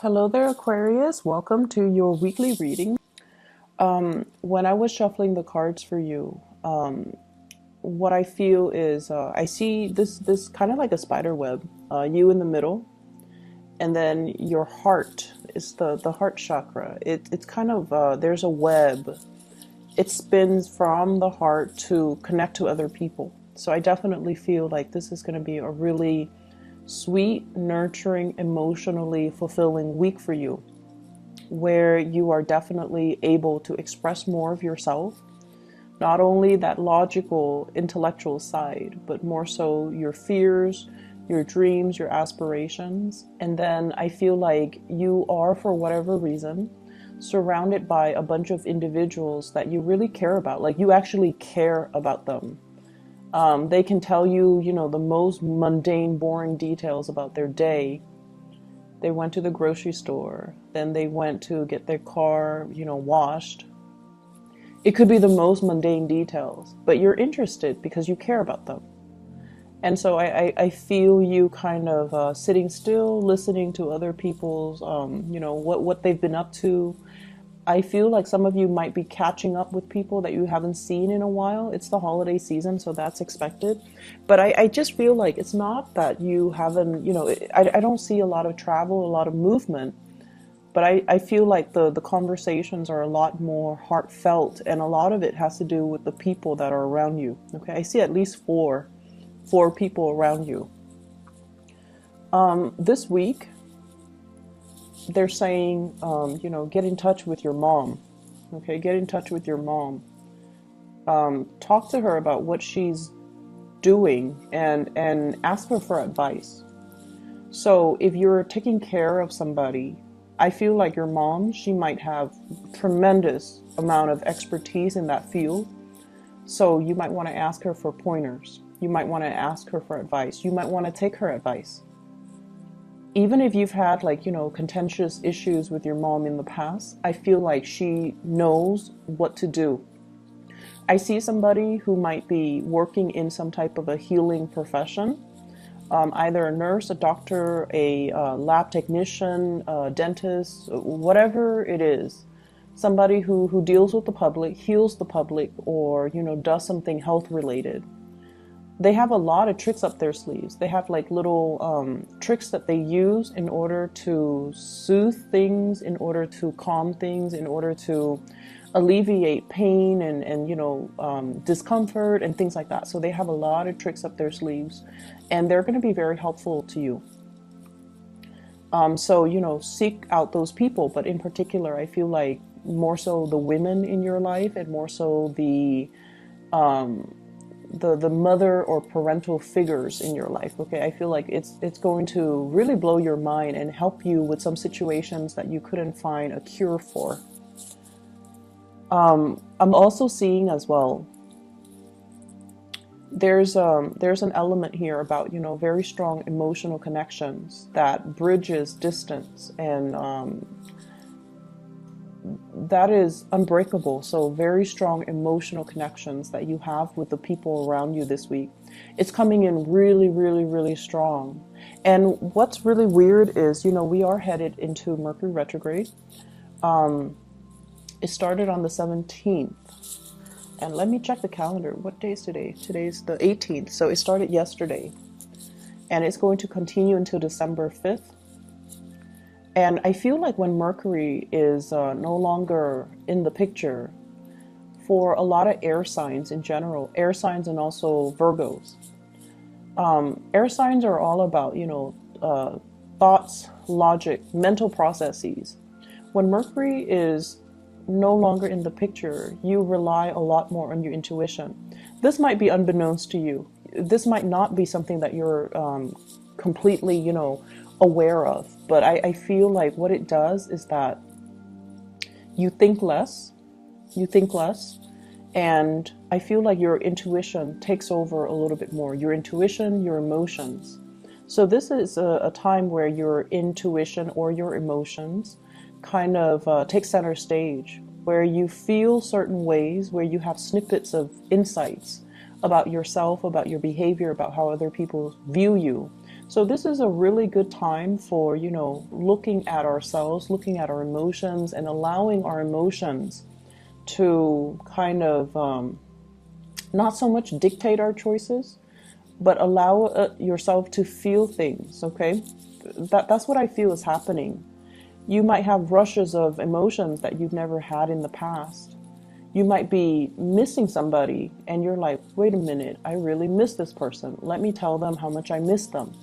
Hello there, Aquarius. Welcome to your weekly reading. When I was shuffling the cards for you, what I feel is I see this kind of like a spider web, you in the middle, and then your heart is the heart chakra. It's kind of there's a web. It spins from the heart to connect to other people. So I definitely feel like this is going to be a really sweet, nurturing, emotionally fulfilling week for you, where you are definitely able to express more of yourself, not only that logical, intellectual side, but more so your fears, your dreams, your aspirations. And then I feel like you are, for whatever reason, surrounded by a bunch of individuals that you really care about. Like you actually care about them. They can tell you, the most mundane, boring details about their day. They went to the grocery store, then they went to get their car, washed. It could be the most mundane details, but you're interested because you care about them. And so I feel you kind of sitting still, listening to other people's, what they've been up to. I feel like some of you might be catching up with people that you haven't seen in a while. It's the holiday season, so that's expected. But I just feel like it's not that you haven't, I don't see a lot of travel, a lot of movement. But I feel like the conversations are a lot more heartfelt, and a lot of it has to do with the people that are around you. Okay, I see at least four people around you. This week, they're saying, get in touch with your mom. Okay, get in touch with your mom. Talk to her about what she's doing and ask her for advice. So if you're taking care of somebody, I feel like your mom, she might have tremendous amount of expertise in that field. So you might want to ask her for pointers. You might want to ask her for advice. You might want to take her advice. Even if you've had contentious issues with your mom in the past, I feel like she knows what to do. I see somebody who might be working in some type of a healing profession, either a nurse, a doctor, a lab technician, a dentist, whatever it is. Somebody who deals with the public, heals the public, or does something health related. They have a lot of tricks up their sleeves. They have like little tricks that they use in order to soothe things, in order to calm things, in order to alleviate pain and discomfort and things like that. So they have a lot of tricks up their sleeves, and they're going to be very helpful to you. So seek out those people, but in particular, I feel like more so the women in your life, and more so the mother or parental figures in your life. Okay, I feel like it's going to really blow your mind and help you with some situations that you couldn't find a cure for. I'm also seeing as well, there's an element here about very strong emotional connections that bridges distance, and that is unbreakable. So very strong emotional connections that you have with the people around you this week. It's coming in really, really, really strong. And what's really weird is, we are headed into Mercury retrograde. It started on the 17th. And let me check the calendar. What day is today? Today's the 18th. So it started yesterday. And it's going to continue until December 5th. And I feel like when Mercury is no longer in the picture, for a lot of air signs in general, air signs and also Virgos, air signs are all about, thoughts, logic, mental processes. When Mercury is no longer in the picture, you rely a lot more on your intuition. This might be unbeknownst to you. This might not be something that you're completely, aware of, but I feel like what it does is that you think less, and I feel like your intuition takes over a little bit more. Your intuition, your emotions. So this is a time where your intuition or your emotions kind of take center stage, where you feel certain ways, where you have snippets of insights about yourself, about your behavior, about how other people view you. So this is a really good time for, looking at ourselves, looking at our emotions, and allowing our emotions to kind of not so much dictate our choices, but allow yourself to feel things, okay? That's what I feel is happening. You might have rushes of emotions that you've never had in the past. You might be missing somebody and you're like, wait a minute, I really miss this person. Let me tell them how much I miss them.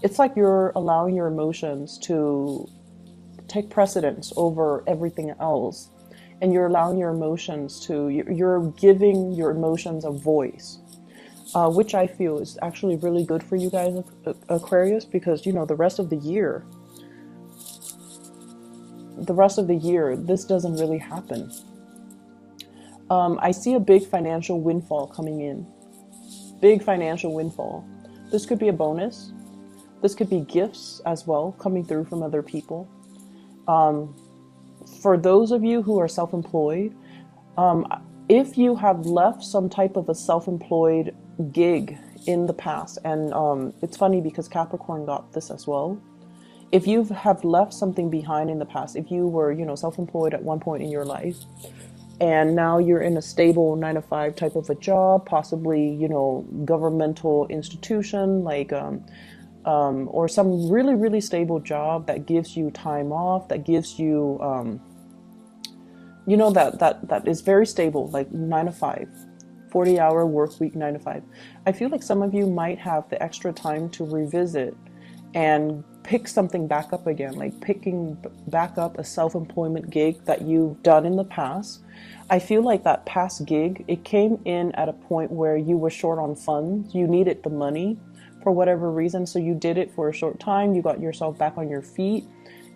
It's like you're allowing your emotions to take precedence over everything else. And you're allowing your emotions to, you're giving your emotions a voice, which I feel is actually really good for you guys, Aquarius, because, the rest of the year, this doesn't really happen. I see a big financial windfall coming in. Big financial windfall. This could be a bonus. This could be gifts as well coming through from other people. For those of you who are self-employed, if you have left some type of a self-employed gig in the past, and it's funny because Capricorn got this as well. If you have left something behind in the past, if you were, self-employed at one point in your life, and now you're in a stable 9 to 5 type of a job, possibly, governmental institution, like, or some really, really stable job that gives you time off, that gives you, that is very stable, like 9 to 5, 40-hour work week, 9 to 5. I feel like some of you might have the extra time to revisit and pick something back up again, like picking back up a self-employment gig that you've done in the past. I feel like that past gig, it came in at a point where you were short on funds. You needed the money for whatever reason, so you did it for a short time. You got yourself back on your feet,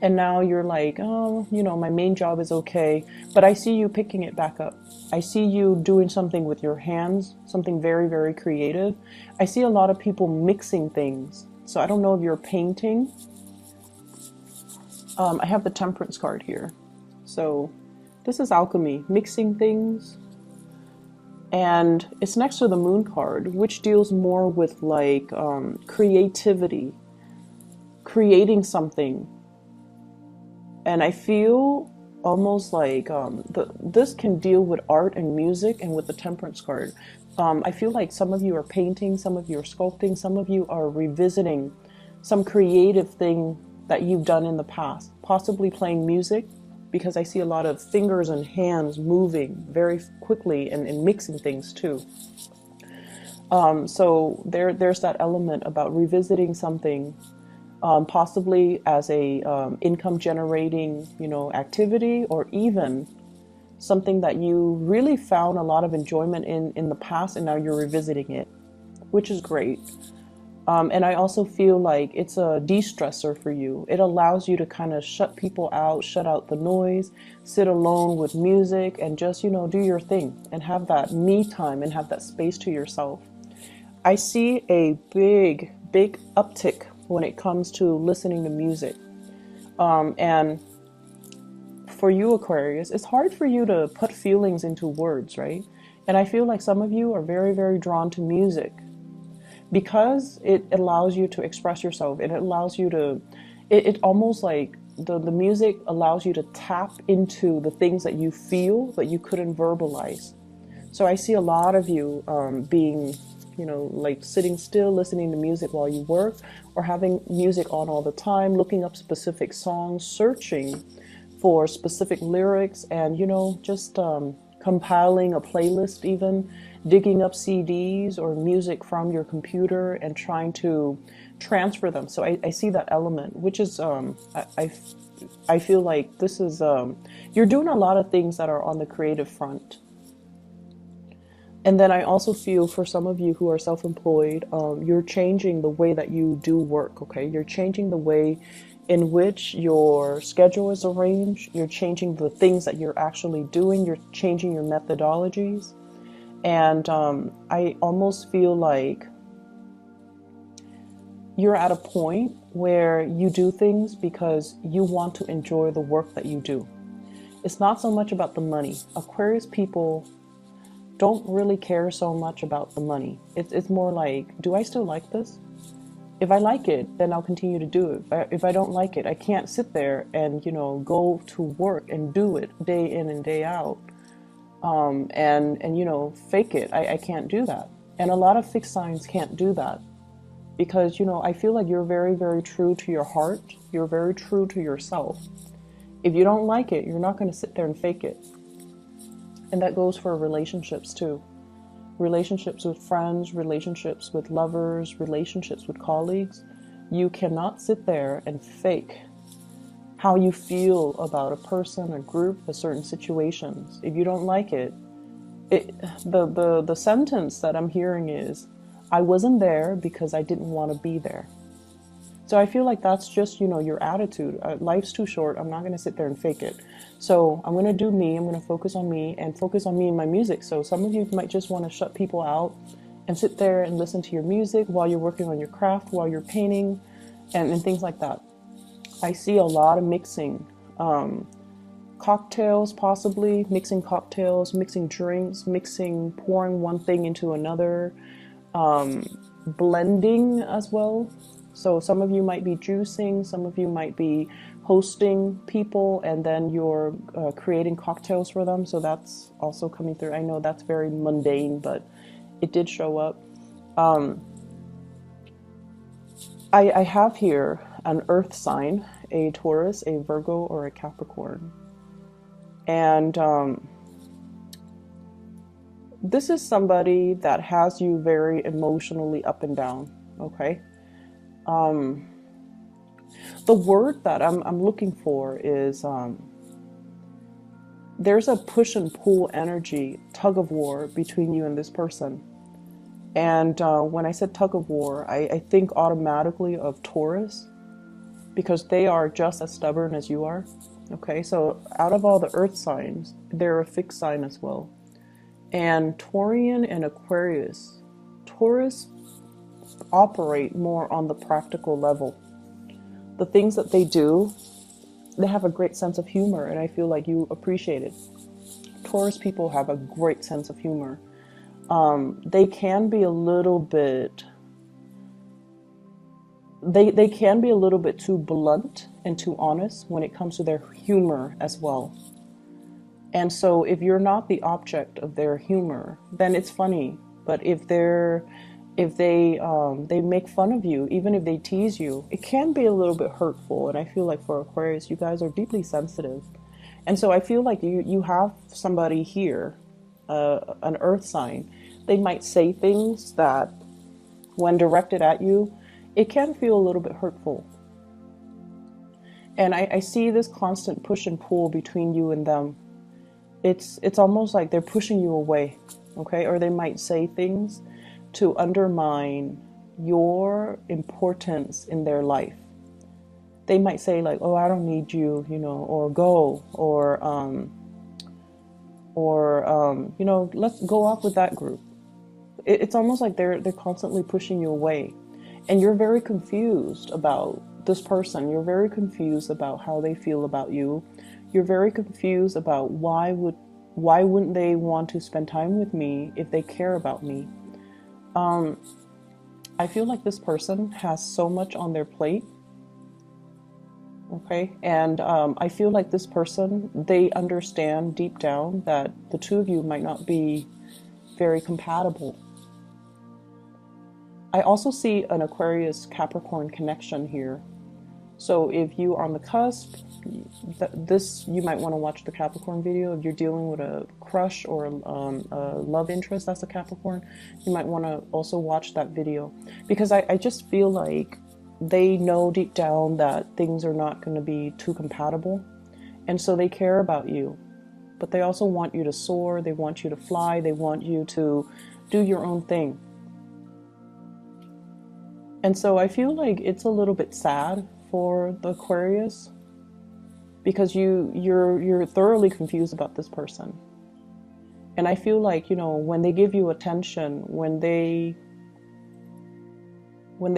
and now you're like, oh, my main job is okay, but I see you picking it back up. I see you doing something with your hands, something very, very creative. I see a lot of people mixing things. So I don't know if you're painting. I have the Temperance card here. So this is alchemy, mixing things. And it's next to the Moon card, which deals more with like creativity, creating something. And I feel almost like this can deal with art and music, and with the Temperance card. I feel like some of you are painting, some of you are sculpting, some of you are revisiting some creative thing that you've done in the past, possibly playing music, because I see a lot of fingers and hands moving very quickly and mixing things too. So there's that element about revisiting something, possibly as a income generating, activity, or even something that you really found a lot of enjoyment in the past, and now you're revisiting it, which is great. And I also feel like it's a de-stressor for you. It allows you to kind of shut people out, shut out the noise, sit alone with music, and just, do your thing and have that me time and have that space to yourself. I see a big, big uptick when it comes to listening to music. And for you, Aquarius, it's hard for you to put feelings into words, right? And I feel like some of you are very, very drawn to music because it allows you to express yourself. It allows you to, it almost like the music allows you to tap into the things that you feel but you couldn't verbalize. So I see a lot of you being, like sitting still, listening to music while you work, or having music on all the time, looking up specific songs, searching for specific lyrics, and just compiling a playlist, even digging up CDs or music from your computer and trying to transfer them. So I see that element, which is I feel like this is you're doing a lot of things that are on the creative front. And then I also feel for some of you who are self-employed, you're changing the way that you do work, okay? You're changing the way in which your schedule is arranged. You're changing the things that you're actually doing. You're changing your methodologies. And I almost feel like you're at a point where you do things because you want to enjoy the work that you do. It's not so much about the money. Aquarius people don't really care so much about the money. It's more like, do I still like this? If I like it, then I'll continue to do it. If I don't like it, I can't sit there and, go to work and do it day in and day out, and fake it. I can't do that. And a lot of fixed signs can't do that because, I feel like you're very, very true to your heart. You're very true to yourself. If you don't like it, you're not going to sit there and fake it. And that goes for relationships too. Relationships with friends, relationships with lovers, relationships with colleagues. You cannot sit there and fake how you feel about a person, a group, a certain situations. If you don't like it, the sentence that I'm hearing is, I wasn't there because I didn't want to be there. So I feel like that's just, your attitude. Life's too short. I'm not going to sit there and fake it. So I'm going to do me. I'm going to focus on me and focus on me and my music. So some of you might just want to shut people out and sit there and listen to your music while you're working on your craft, while you're painting, and things like that. I see a lot of mixing. Cocktails, possibly. Mixing cocktails, mixing drinks, pouring one thing into another. Blending as well. So some of you might be juicing, some of you might be hosting people, and then you're creating cocktails for them. So that's also coming through. I know that's very mundane, but it did show up. I have here an earth sign, a Taurus, a Virgo, or a Capricorn. And this is somebody that has you very emotionally up and down, okay? The word that I'm looking for is there's a push and pull energy, tug of war between you and this person. And when I said tug of war, I think automatically of Taurus, because they are just as stubborn as you are. Okay, so out of all the earth signs, they're a fixed sign as well. And Taurian and Aquarius, Taurus operate more on the practical level. The things that they do, they have a great sense of humor, and I feel like you appreciate it. Taurus people have a great sense of humor. They can be a little bit, they can be a little bit too blunt and too honest when it comes to their humor as well. And so if you're not the object of their humor, then it's funny. But if they make fun of you, even if they tease you, it can be a little bit hurtful. And I feel like for Aquarius, you guys are deeply sensitive. And so I feel like you have somebody here, an earth sign. They might say things that when directed at you, it can feel a little bit hurtful. And I see this constant push and pull between you and them. It's almost like they're pushing you away, okay? Or they might say things to undermine your importance in their life. They might say like, oh, I don't need you, or go, or let's go off with that group. It's almost like they're constantly pushing you away. And you're very confused about this person. You're very confused about how they feel about you. You're very confused about why wouldn't they want to spend time with me if they care about me? I feel like this person has so much on their plate. Okay, and I feel like this person, they understand deep down that the two of you might not be very compatible. I also see an Aquarius Capricorn connection here. So if you are on the cusp, you might want to watch the Capricorn video. If you're dealing with a crush or a love interest that's a Capricorn, you might want to also watch that video, because I just feel like they know deep down that things are not going to be too compatible, and so they care about you, but they also want you to soar. They want you to fly. They want you to do your own thing. And so I feel like it's a little bit sad for the Aquarius, because you're thoroughly confused about this person. And I feel like, when they give you attention, when they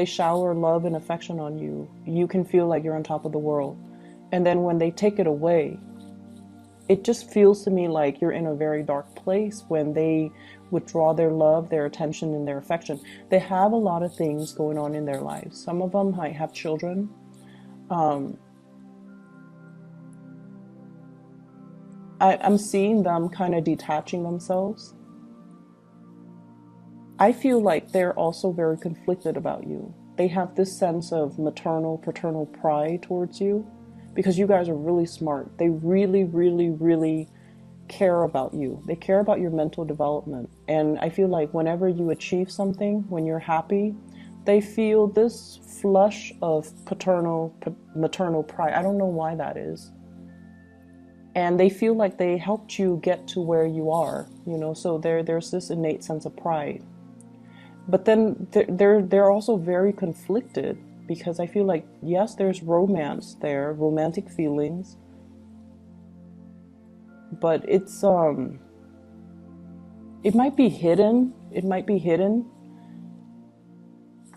shower love and affection on you, you can feel like you're on top of the world. And then when they take it away, it just feels to me like you're in a very dark place when they withdraw their love, their attention, and their affection. They have a lot of things going on in their lives. Some of them might have children. I'm seeing them kind of detaching themselves. I feel like they're also very conflicted about you. They have this sense of maternal, paternal pride towards you because you guys are really smart. They really, really, really care about you. They care about your mental development. And I feel like whenever you achieve something, when you're happy, they feel this flush of paternal, maternal pride. I don't know why that is. And they feel like they helped you get to where you are, you know, so there's this innate sense of pride. But then they're also very conflicted because I feel like, yes, there's romance there, romantic feelings, but it might be hidden. It might be hidden.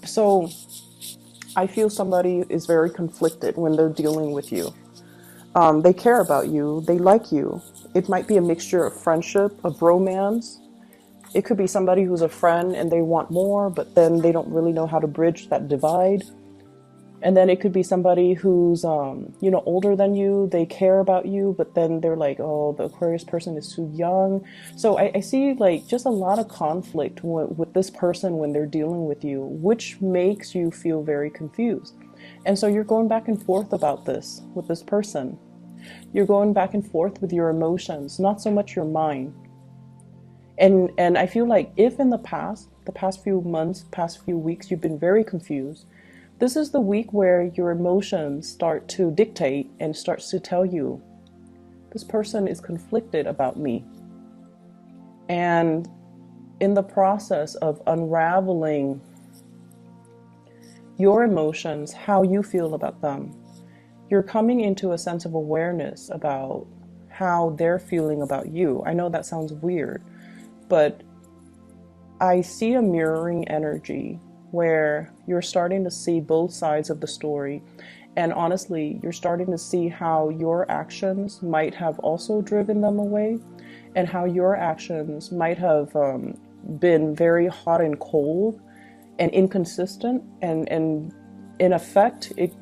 So I feel somebody is very conflicted when they're dealing with you. They care about you. They like you. It might be a mixture of friendship, of romance. It could be somebody who's a friend and they want more, but then they don't really know how to bridge that divide. And then it could be somebody who's, older than you. They care about you, but then they're like, oh, the Aquarius person is too young. So I see like just a lot of conflict with this person when they're dealing with you, which makes you feel very confused. And so you're going back and forth about this with this person. You're going back and forth with your emotions, not so much your mind. And I feel like if in the past few months, past few weeks, you've been very confused, this is the week where your emotions start to dictate and starts to tell you, this person is conflicted about me. And in the process of unraveling your emotions, how you feel about them, you're coming into a sense of awareness about how they're feeling about you. I know that sounds weird, but I see a mirroring energy where you're starting to see both sides of the story. And honestly, you're starting to see how your actions might have also driven them away, and how your actions might have been very hot and cold and inconsistent. And in effect, it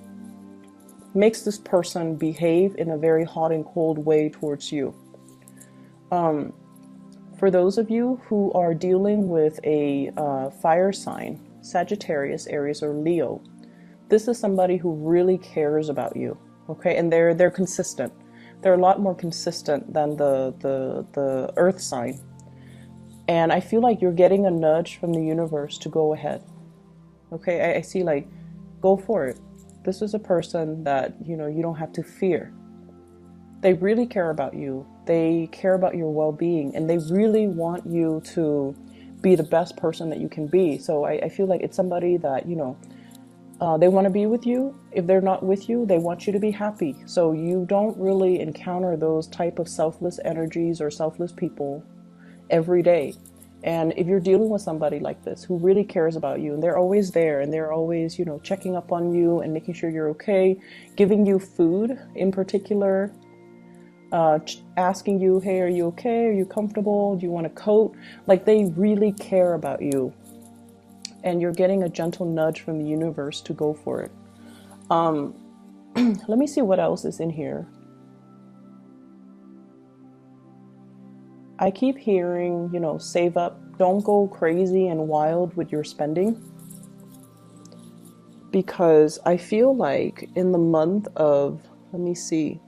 makes this person behave in a very hot and cold way towards you. For those of you who are dealing with a fire sign, Sagittarius, Aries, or Leo, this is somebody who really cares about you, okay? And they're consistent. They're a lot more consistent than the Earth sign. And I feel like you're getting a nudge from the universe to go ahead, okay? I see like, go for it. This is a person that, you don't have to fear. They really care about you. They care about your well-being, and they really want you to be the best person that you can be. So I feel like it's somebody that, they want to be with you. If they're not with you, they want you to be happy. So you don't really encounter those type of selfless energies or selfless people every day. And if you're dealing with somebody like this who really cares about you, and they're always there, and they're always, checking up on you and making sure you're okay, giving you food in particular, asking you, hey, are you okay? Are you comfortable? Do you want a coat? Like, they really care about you. And you're getting a gentle nudge from the universe to go for it. Let me see what else is in here. I keep hearing, save up. Don't go crazy and wild with your spending. Because I feel like in the month of, let me see,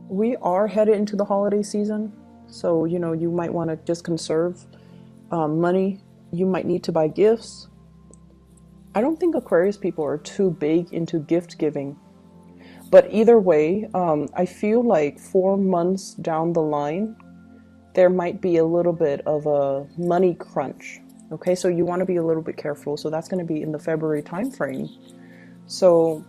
we are headed into the holiday season. So, you might want to just conserve money. You might need to buy gifts. I don't think Aquarius people are too big into gift giving. But either way, I feel like 4 months down the line, there might be a little bit of a money crunch. Okay, so you want to be a little bit careful. So that's going to be in the February timeframe. So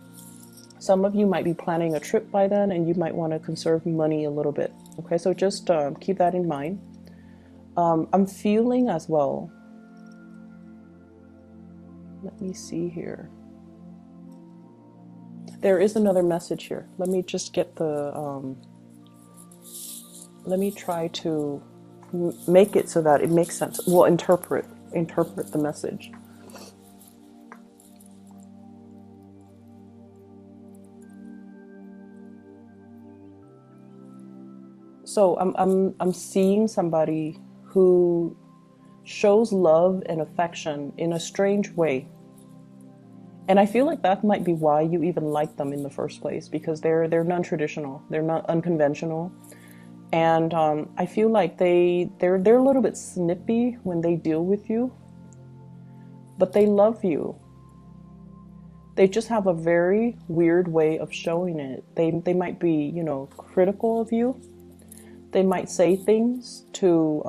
some of you might be planning a trip by then, and you might want to conserve money a little bit. Okay, so just keep that in mind. I'm feeling as well. Let me see here. There is another message here. Let me just get the let me try to make it so that it makes sense. Well, interpret the message. So I'm seeing somebody who shows love and affection in a strange way. And I feel like that might be why you even like them in the first place, because they're non-traditional, they're not unconventional, and I feel like they're a little bit snippy when they deal with you, but they love you. They just have a very weird way of showing it. They might be, you know, critical of you. They might say things to,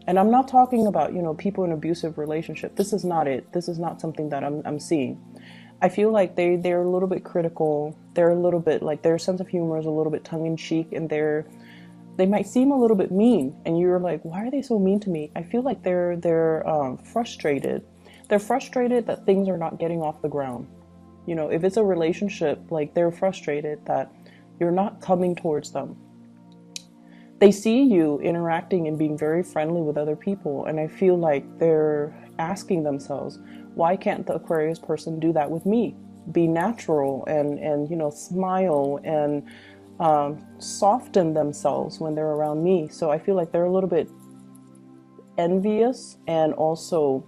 and I'm not talking about, you know, people in abusive relationship. This is not it. This is not something that I'm seeing. I feel like they're a little bit critical. They're a little bit like, their sense of humor is a little bit tongue in cheek, and they might seem a little bit mean. And you're like, why are they so mean to me? I feel like they're frustrated. They're frustrated that things are not getting off the ground. You know, if it's a relationship, like, they're frustrated that you're not coming towards them. They see you interacting and being very friendly with other people, and I feel like they're asking themselves, why can't the Aquarius person do that with me? Be natural and you know, smile and soften themselves when they're around me. So I feel like they're a little bit envious, and also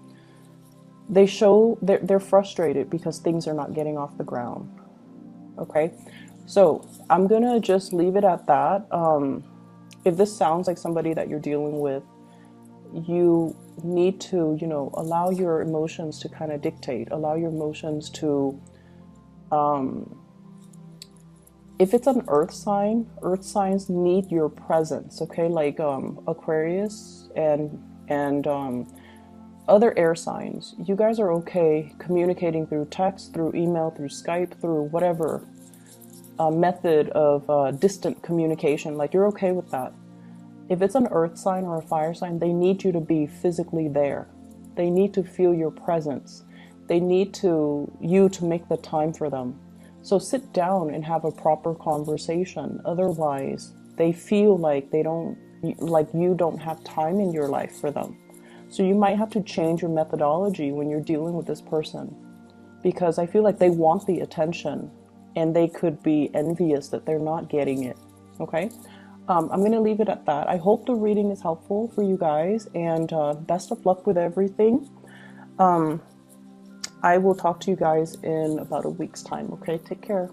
they're frustrated because things are not getting off the ground. Okay, so I'm gonna just leave it at that. If this sounds like somebody that you're dealing with, you need to, you know, allow your emotions to kind of dictate, allow your emotions to, if it's an earth signs need your presence, okay? Like Aquarius and other air signs, you guys are okay communicating through text, through email, through Skype, through whatever method of distant communication. Like, you're okay with that. If it's an earth sign or a fire sign, they need you to be physically there. They need to feel your presence. They need you to make the time for them. So sit down and have a proper conversation. Otherwise, they feel like you don't have time in your life for them. So you might have to change your methodology when you're dealing with this person, because I feel like they want the attention, and they could be envious that they're not getting it. Okay, I'm going to leave it at that. I hope the reading is helpful for you guys, and best of luck with everything. I will talk to you guys in about a week's time. Okay, take care.